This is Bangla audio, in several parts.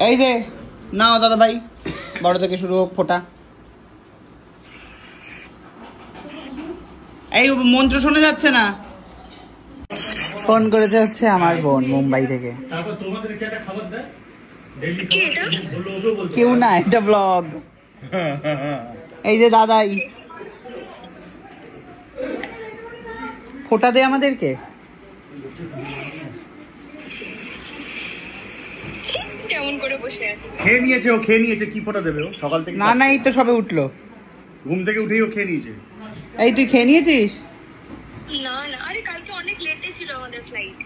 এই যে নাও দাদা ভাই, বড় থেকে শুরু হোক ফোটা। এই মন্ত্র শোনা যাচ্ছে না। ফোন করেছে হচ্ছে আমার বোন মুম্বাই থেকে। কেউ না, এটা ব্লগ। এই যে দাদাই ফোটা দে আমাদেরকে। কেমন করে বসে আছে? খেয়ে নিয়েছে, ও খেয়ে নিয়েছে। কি ফোটা দেবে ও সকাল থেকে? না না, এই তো সবে উঠলো ঘুম থেকে উঠেই ও খেয়ে নিয়েছে। এই তুই খেয়ে নিয়েছিস? না না, আরে কালকে অনেক লেটে ছিল আমাদের ফ্লাইট।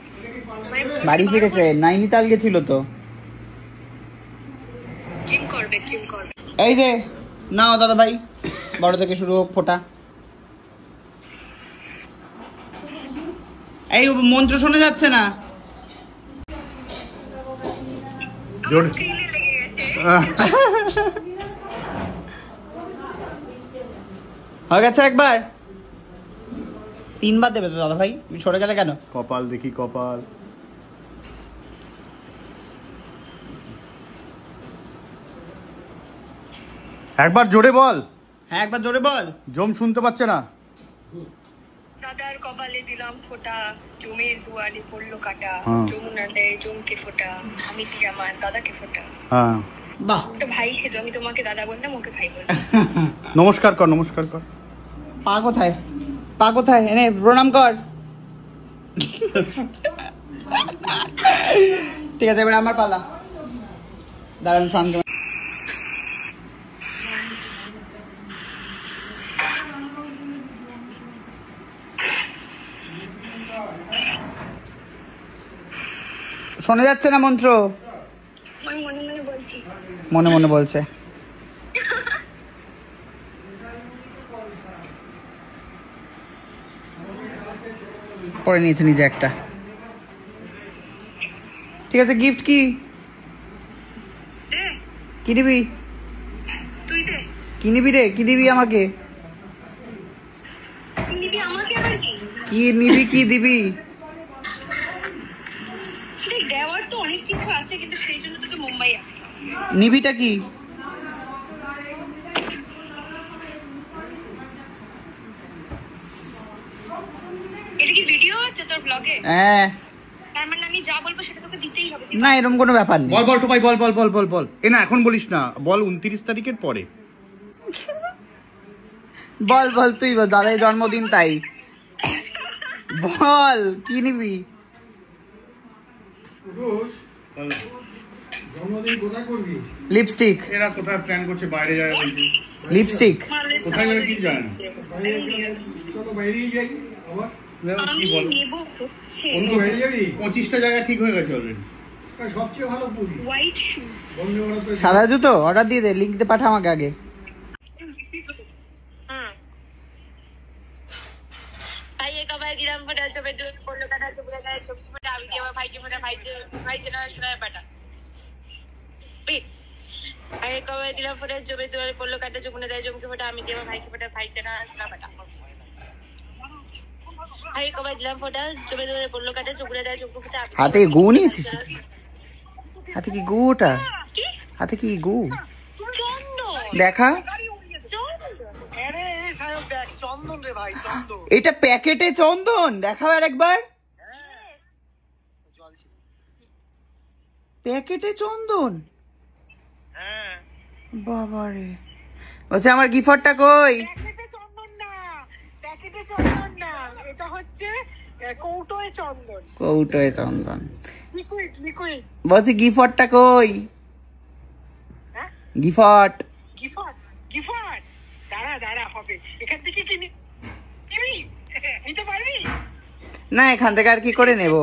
বাড়ি ফিরেছে, নাইনিতাল গেছিল তো। জিম করবে। এই যে নাও দাদা ভাই, বড় থেকে শুরু হোক ফোটা। এই মন্ত্র শোনা যাচ্ছে না। হয়ে গেছে একবার, তিনবার দেবে তো দাদা ভাই, তুমি সরে গেলে কেন? কপাল দেখি, কপাল। একবার জোরে বল। হ্যাঁ একবার জোরে বল, জম শুনতে পাচ্ছে না। দাদার কপালে দিলাম ফোঁটা, জমের দুয়ারে পড়লো কাটা। যমুনা দেয় জমকে ফোঁটা, আমি দিই আমার দাদাকে ফোঁটা। হ্যাঁ বাহ। ওটা ভাই ছিল, আমি তোমাকে দাদা বললাম, ওকে ভাই বললাম। নমস্কার কর, নমস্কার কর। পা কোথায়? পা কোথায়? এনে প্রণাম কর। ঠিক আছে, এবার আমার পালা। দাঁড়ান সঙ্গে। শোনা যাচ্ছে না মন্ত্র? আমি মনে মনে বলছি। মনে মনে বলছে। পরে নিয়েছে নিজে একটা। ঠিক আছে, গিফট কি? কি দিবি? তুই দে। কি নিবি রে? কি দিবি আমাকে? নিবি আমাকে আবার কি? কি নিবি, কি দিবি? দেওয়ার তো অনেক কিছু আছে, কিন্তু সেই জন্য তোকে মুম্বাই আসলাম। নিবিটা কি? এটা কি ভিডিও আছে তোর ব্লগে? হ্যাঁ। তার মানে আমি যা বলবো সেটা তোকে দিতেই হবে? না, এরকম কোনো ব্যাপার নেই। বল বল তো ভাই, বল বল বল বল বল। এ না, এখন বলিস না, বল 29 তারিখের পরে। বল বল, তুই বল, দাদার জন্মদিন তাই। বল কি নিবি? লিপস্টিক। এরা কোথায় প্ল্যান করছে, বাইরে যায় বলছে। লিপস্টিক কোথায় যাবে কি জানে না। চলো বাইরেই যাই। আবার কি বল, 25টা জায়গা ঠিক হয়ে গেছে অলরেডি। সবচেয়ে ভালো পুরি হোয়াইট শুজ, সাদা জুতো অর্ডার দিয়ে দে, লিংক দিয়ে পাঠা আমাকে আগে। দিলাম ফোঁটা, চোখে জল পড়লো কাটা, চোখে গায়ে চোখ ফোঁটা, আমি দিয়ে আমার ভাইকে ফোঁটা, ভাই যেন শোনায় পাটা। আরে কবে দিলাম ফোঁটা, চোখে দুয়ারে পড়লো কাটা, যমুনা দেয় জমকে ফোঁটা, আমি দিয়ে আমার ভাইকে ফোঁটা, ভাই যেন শোনায় পাটা। আরে কবে দিলাম ফোঁটা, চোখে দুয়ারে পড়লো কাটা, যমুনা দেয় জমকে ফোঁটা। হাতে গু নিয়েছিস? হাতে কি গু? ওটা হাতে কি গু? দেখা, এটা প্যাকেটে চন্দন। দেখাও আর একবার। প্যাকেটে চন্দন? বাবারে, বলছে আমার গিফটটা কই? প্যাকেটে চন্দন না, এটা হচ্ছে কৌটোয় চন্দন। কৌটোয় চন্দন, লিকুইড। বলছি গিফটটা কই? গিফট দাঁড়া হবে। এখান থেকে কি নিতে পারবি? না, এখান থেকে আর কি করে নেব?